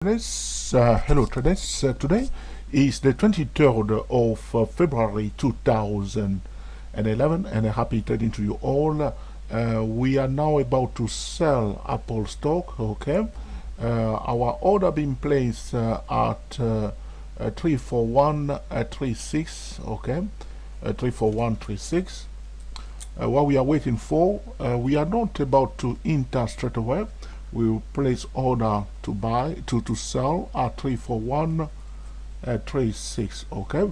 Hello traders. Today is the 23rd of February 2011 and a happy trading to you all. We are now about to sell Apple stock. Okay, our order being placed at 34136. Okay, 34136. What we are waiting for, we are not about to enter straight away. We will place order to buy to sell at 34136. Okay,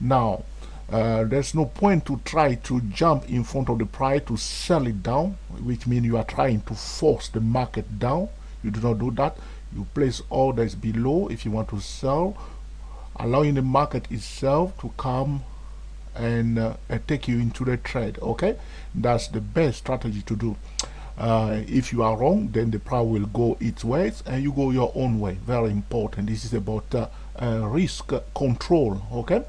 now there's no point to try to jump in front of the price to sell it down, which means you are trying to force the market down. You do not do that. You place orders below if you want to sell, allowing the market itself to come and take you into the trade. Okay, that's the best strategy to do. If you are wrong, then the price will go its ways and you go your own way. Very important. This is about risk control. Okay,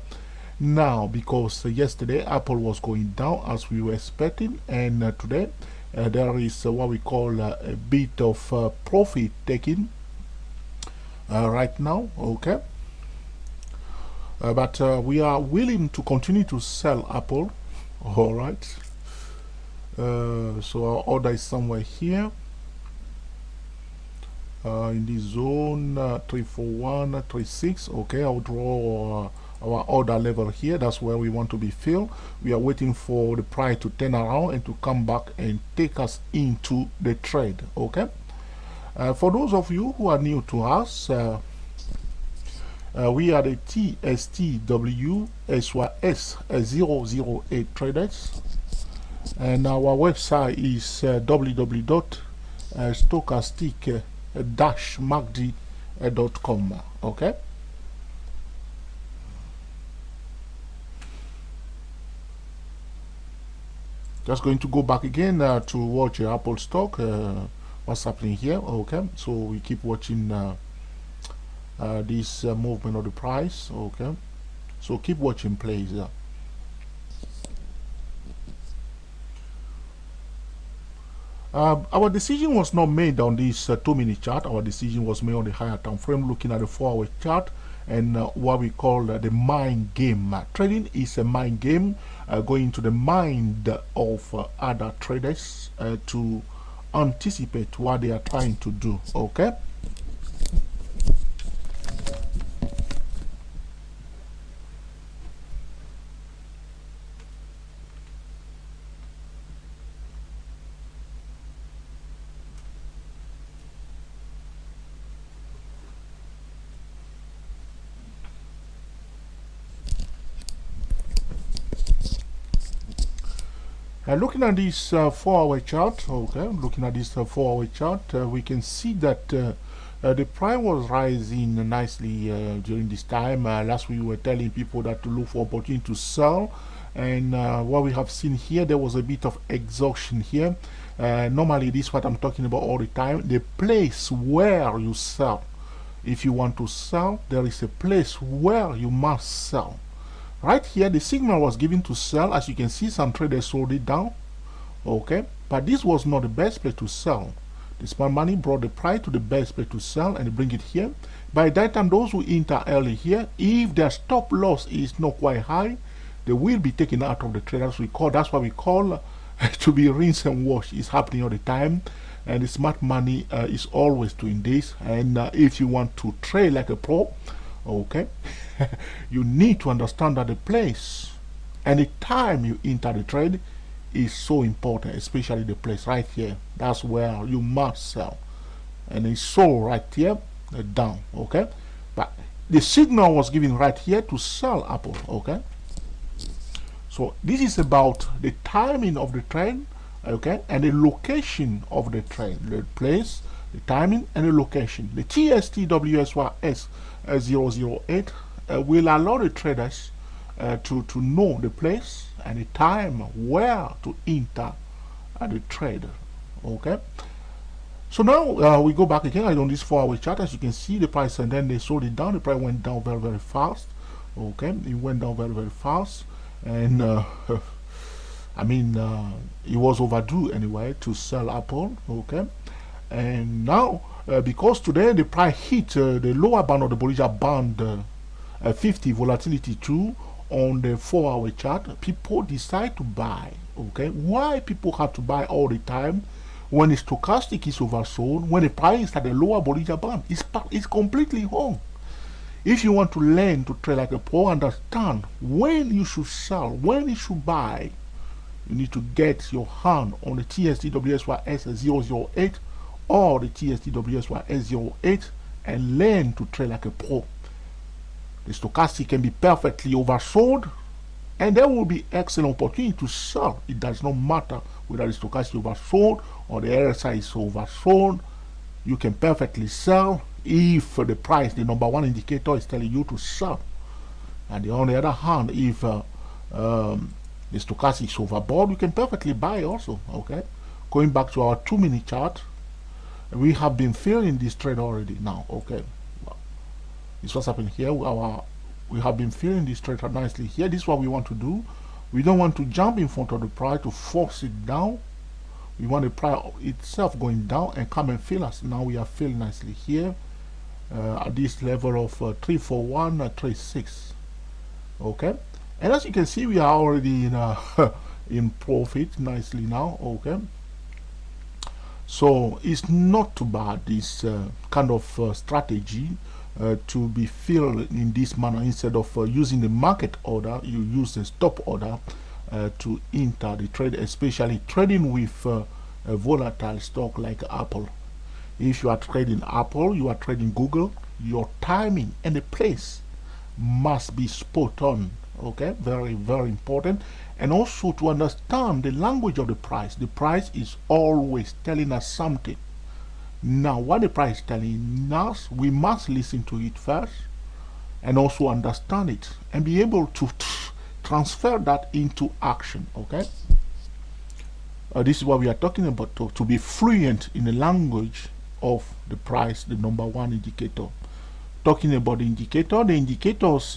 now because yesterday Apple was going down as we were expecting, and today there is what we call a bit of profit taking right now. Okay, but we are willing to continue to sell Apple. All right. So our order is somewhere here in this zone 34136. Okay, I'll draw our order level here. That's where we want to be filled. We are waiting for the price to turn around and to come back and take us into the trade. Okay, for those of you who are new to us, we are the traders.avi 008 traders, and our website is www.stochastic-magdi.com. Okay, just going to go back again to watch Apple stock. What's happening here? Okay, so we keep watching this movement of the price. Okay, so keep watching, please. Our decision was not made on this 2-minute chart. Our decision was made on the higher time frame, looking at the 4-hour chart and what we call the mind game. Trading is a mind game, going to the mind of other traders to anticipate what they are trying to do. Okay. Looking at this 4-hour chart, okay, looking at this 4-hour chart, we can see that the price was rising nicely during this time. Last week we were telling people that to look for opportunity to sell, and what we have seen here, there was a bit of exhaustion here. Normally, this is what I'm talking about all the time, the place where you sell. If you want to sell, there is a place where you must sell. Right here, the signal was given to sell. As you can see, some traders sold it down. Okay, but this was not the best place to sell. The smart money brought the price to the best place to sell and bring it here. By that time, those who enter early here, if their stop loss is not quite high, they will be taken out of the trade. That's what we call to be rinse and wash. It's happening all the time, and the smart money is always doing this. And if you want to trade like a pro, okay, you need to understand that the place and the time you enter the trade is so important, especially the place right here. That's where you must sell, and it's sold right here down. Okay, but the signal was given right here to sell Apple. Okay, so this is about the timing of the trade, okay, and the location of the trade, the place, the timing, and the location. The TSTWSYS 008 will allow the traders to know the place and the time where to enter the trade. Okay, so now we go back again on this 4-hour chart. As you can see, the price, and then they sold it down. The price went down very, very fast. Okay, it went down very, very fast, and I mean, it was overdue anyway to sell Apple. Okay, and now because today the price hit the lower bound of the Bollinger Band 50 volatility 2 on the 4-hour chart, people decide to buy. Okay, why people have to buy all the time when the stochastic is oversold, when the price is at the lower Bollinger Band? It's completely wrong. If you want to learn to trade like a pro, understand when you should sell, when you should buy, you need to get your hand on the TSTWSY S008 or the TSTWSY S08 and learn to trade like a pro. The stochastic can be perfectly oversold, and there will be excellent opportunity to sell. It does not matter whether the stochastic is oversold or the RSI is oversold. You can perfectly sell if the price, the number one indicator, is telling you to sell. And on the other hand, if the stochastic is overbought, you can perfectly buy also. Okay, going back to our 2-minute chart, we have been filling this trade already now. Okay, this what's happening here. We have been filling this trade nicely here. This is what we want to do. We don't want to jump in front of the price to force it down. We want the price itself going down and come and fill us. Now we are filling nicely here at this level of 34136. Okay, and as you can see, we are already in in profit nicely now. Okay, so it's not too bad, this kind of strategy to be filled in this manner. Instead of using the market order, you use the stop order to enter the trade, especially trading with a volatile stock like Apple. If you are trading Apple, you are trading Google, your timing and the place must be spot on. Okay, very, very important. And also to understand the language of the price. The price is always telling us something. Now, what the price is telling us, we must listen to it first and also understand it and be able to transfer that into action. Okay, this is what we are talking about, to be fluent in the language of the price, the number one indicator. Talking about the indicators,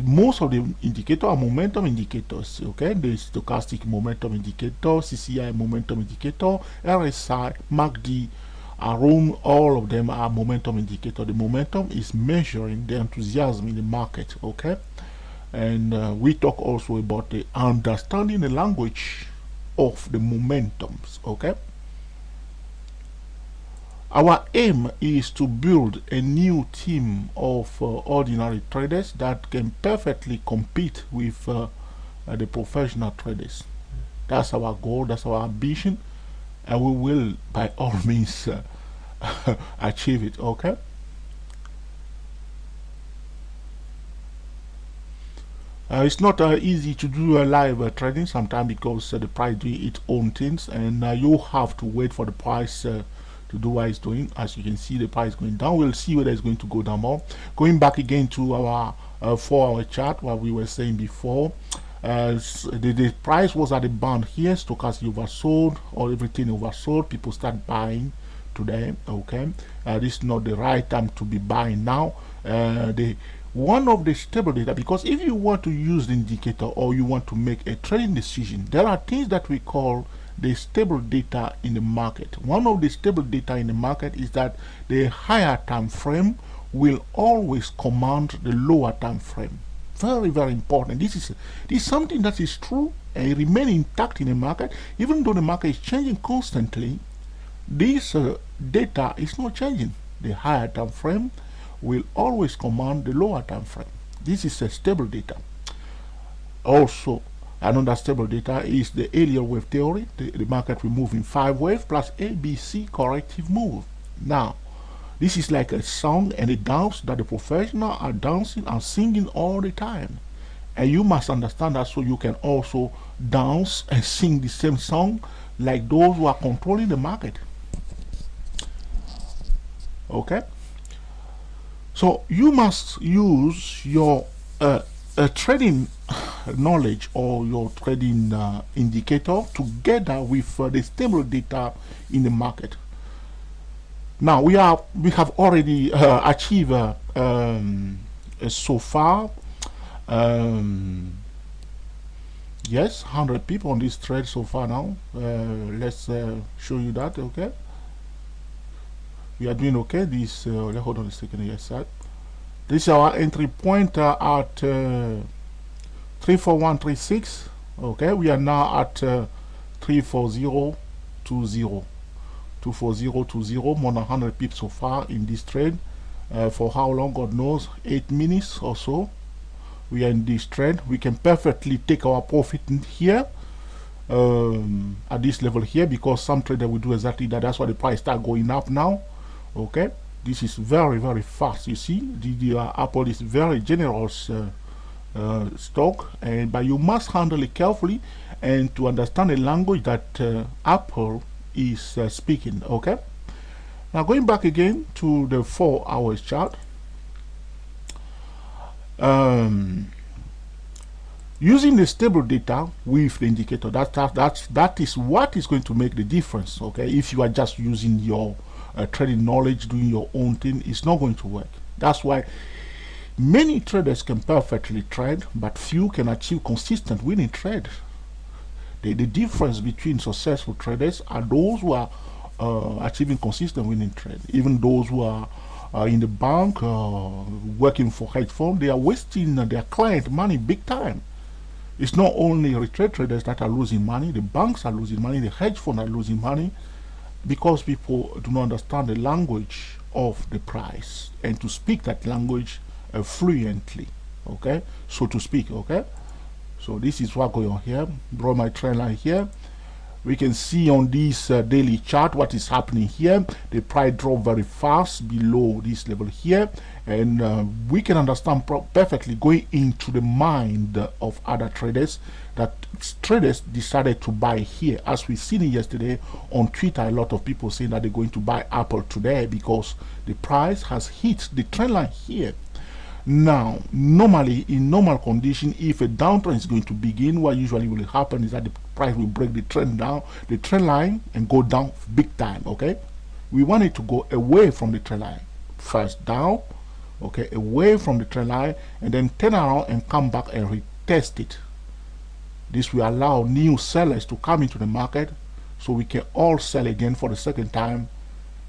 most of the indicators are momentum indicators. Okay, the stochastic momentum indicator, CCI momentum indicator, RSI, MACD, ARUM, all of them are momentum indicator. The momentum is measuring the enthusiasm in the market. Okay, and we talk also about the understanding the language of the momentums. Okay, our aim is to build a new team of ordinary traders that can perfectly compete with the professional traders. That's our goal, that's our ambition, and we will by all means achieve it. Okay, it's not easy to do live trading sometimes because the price doing its own things, and you have to wait for the price to do what it's doing. As you can see, the price going down. We'll see whether it's going to go down more. Going back again to our 4-hour chart, what we were saying before, the price was at the band here. Stochastic oversold, or everything oversold. People start buying today. Okay, this is not the right time to be buying now. One of the stable data, because if you want to use the indicator or you want to make a trading decision, there are things that we call the stable data in the market. One of the stable data in the market is that the higher time frame will always command the lower time frame. Very, very important. This is something that is true and remain intact in the market, even though the market is changing constantly. This data is not changing. The higher time frame will always command the lower time frame. This is a stable data. Also, another stable data is the Elliott wave theory. The market will move in 5 waves plus ABC corrective move. Now, this is like a song and a dance that the professionals are dancing and singing all the time. And you must understand that so you can also dance and sing the same song like those who are controlling the market. Okay? So you must use your trading knowledge or your trading indicator together with the stable data in the market. Now we have already achieved so far yes, 100 people on this trade so far now. Let's show you that. Okay, We are doing okay. This hold on a second. Yes, sir. This is our entry point at 34136. Okay, we are now at 34020. 24020, more than 100 pips so far in this trade. For how long, God knows, 8 minutes or so. We are in this trade. We can perfectly take our profit in here at this level here, because some trader will do exactly that. That's why the price start going up now. Okay, this is very, very fast. You see, the Apple is very generous stock, but you must handle it carefully and to understand the language that Apple is speaking. Okay, now going back again to the 4 hours chart, using the stable data with the indicator, that is what is going to make the difference. Okay, if you are just using your trading knowledge, doing your own thing, it's not going to work. That's why many traders can perfectly trade, but few can achieve consistent winning trade. The difference between successful traders are those who are achieving consistent winning trade. Even those who are in the bank working for hedge fund, they are wasting their client money big time. It's not only retail traders that are losing money, the banks are losing money, the hedge funds are losing money, because people do not understand the language of the price and to speak that language fluently, okay, so to speak. Okay, so this is what going on here. Draw my trend line here. We can see on this daily chart what is happening here. The price dropped very fast below this level here, and we can understand perfectly going into the mind of other traders that traders decided to buy here. As we seen it yesterday on Twitter, a lot of people saying that they're going to buy Apple today because the price has hit the trend line here. Now, normally, in normal condition, if a downtrend is going to begin, what usually will happen is that the price will break the trend line, and go down big time. Okay, we want it to go away from the trend line, first down, okay, away from the trend line, and then turn around and come back and retest it. This will allow new sellers to come into the market, so we can all sell again for the second time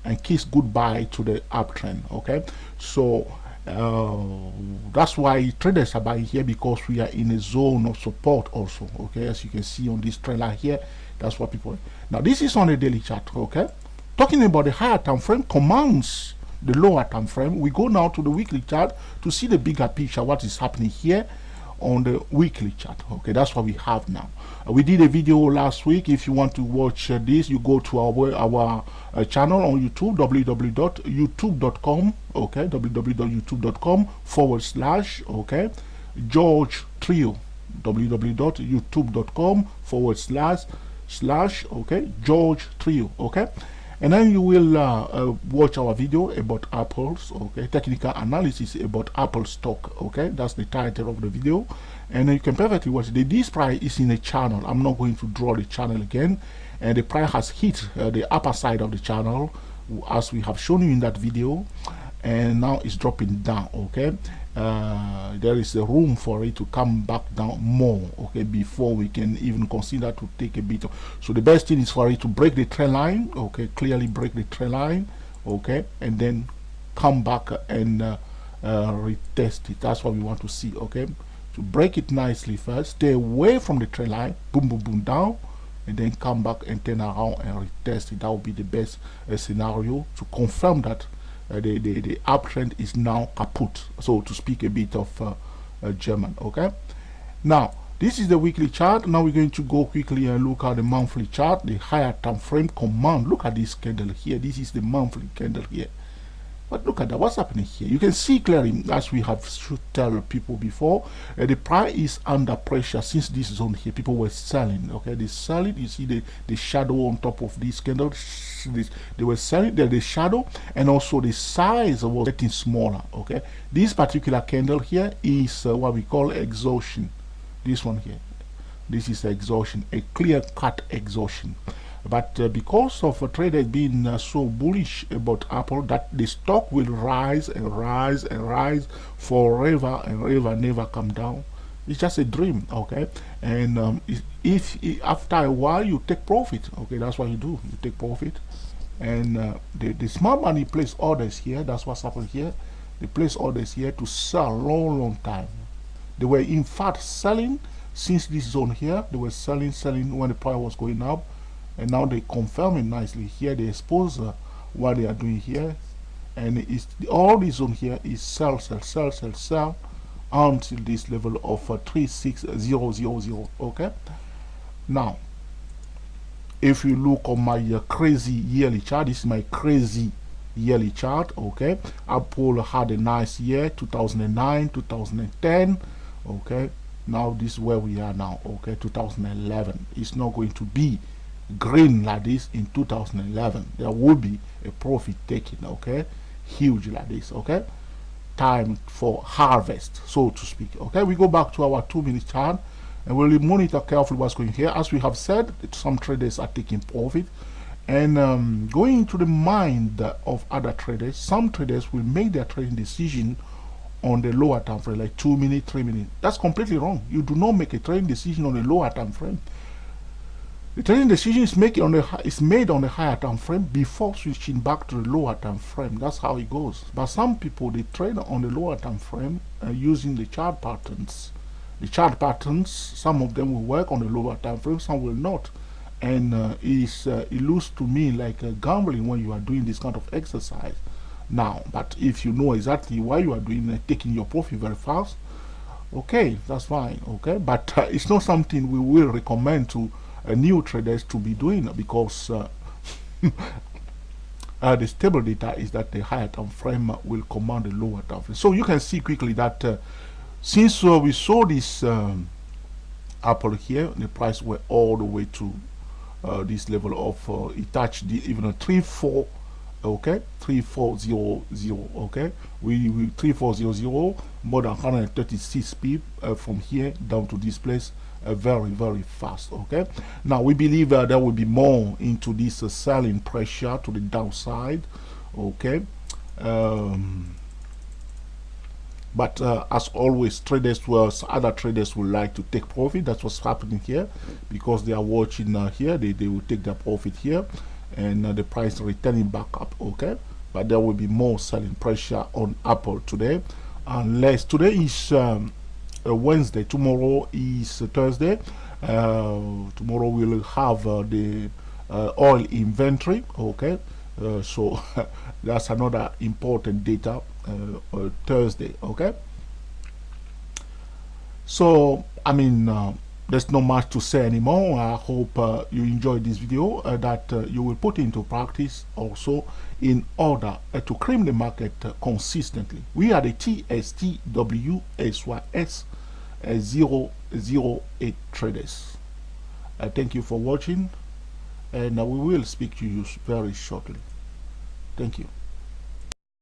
and kiss goodbye to the uptrend. Okay, so that's why traders are buying here, because we are in a zone of support also. Okay, as you can see on this trend line here, that's what people. Now this is on the daily chart. Okay, talking about the higher time frame commands the lower time frame. We go now to the weekly chart to see the bigger picture, what is happening here on the weekly chart. Okay, that's what we have now. We did a video last week. If you want to watch this, you go to our channel on YouTube, www.youtube.com. okay, www.youtube.com / okay, George Trio, www.youtube.com / okay, George Trio. Okay, and then you will watch our video about Apple's, okay, technical analysis about Apple stock. Okay, that's the title of the video, and you can perfectly watch it. This price is in a channel. I'm not going to draw the channel again, and the price has hit the upper side of the channel as we have shown you in that video, and now it's dropping down. Okay, there is a room for it to come back down more, okay, before we can even consider to take a bit of. So the best thing is for it to break the trend line, okay, clearly break the trend line, okay, and then come back and retest it. That's what we want to see. Okay, to break it nicely first, stay away from the trend line, boom boom boom down, and then come back and turn around and retest it. That would be the best scenario to confirm that the uptrend is now kaput, so to speak a bit of German. Okay, now this is the weekly chart. Now we're going to go quickly and look at the monthly chart, the higher time frame command. Look at this candle here. This is the monthly candle here. But look at that, what's happening here? You can see clearly, as we have should tell people before, the price is under pressure since this zone here. People were selling. Okay, they sell it. You see the shadow on top of this candle. They were selling the shadow, and also the size was getting smaller. Okay, this particular candle here is what we call exhaustion. This one here, this is exhaustion, a clear-cut exhaustion. But because of traders being so bullish about Apple, that the stock will rise and rise and rise forever and ever, never come down, it's just a dream. Okay, and if after a while you take profit, okay, that's what you do, you take profit, and the smart money place orders here. That's what's happened here. They place orders here to sell long time. They were in fact selling since this zone here. They were selling when the price was going up, and now they confirm it nicely here. They expose what they are doing here, and it's all this zone here is sell until this level of 36000. Okay, now if you look on my crazy yearly chart, this is my crazy yearly chart. Okay, Apple had a nice year, 2009, 2010. Okay, now this is where we are now. Okay, 2011. It's not going to be green like this in 2011. There will be a profit taking. Okay, huge like this. Okay, time for harvest, so to speak. Okay, we go back to our 2-minute chart and we'll monitor carefully what's going here. As we have said, some traders are taking profit, and going into the mind of other traders, some traders will make their trading decision on the lower time frame, like 2 minutes, 3 minutes. That's completely wrong. You do not make a trading decision on a lower time frame. The trading decision is made on the higher time frame before switching back to the lower time frame. That's how it goes. But some people, they trade on the lower time frame using the chart patterns. The chart patterns, some of them will work on the lower time frame, some will not. And it looks to me like gambling when you are doing this kind of exercise. Now, but if you know exactly why you are doing taking your profit very fast, okay, that's fine. Okay, but it's not something we will recommend to new traders to be doing, because the stable data is that the higher time frame will command the lower time frame. So you can see quickly that since we saw this Apple here, the price went all the way to this level of it touched even a 3-4. Okay, 3400. Okay, we 3400, more than 136 pip from here down to this place, very fast. Okay, now we believe there will be more into this selling pressure to the downside. Okay, but as always, other traders will like to take profit. That's what's happening here, because they are watching here. They will take their profit here, and the price returning back up. Okay, but there will be more selling pressure on Apple today, unless today is Wednesday, tomorrow is Thursday. Tomorrow we'll have the oil inventory. Okay, so that's another important data. Thursday. Okay, so I mean, there's not much to say anymore. I hope you enjoyed this video, that you will put into practice also in order to cream the market consistently. We are the TSTWSYS 008 traders. Thank you for watching, and we will speak to you very shortly. Thank you.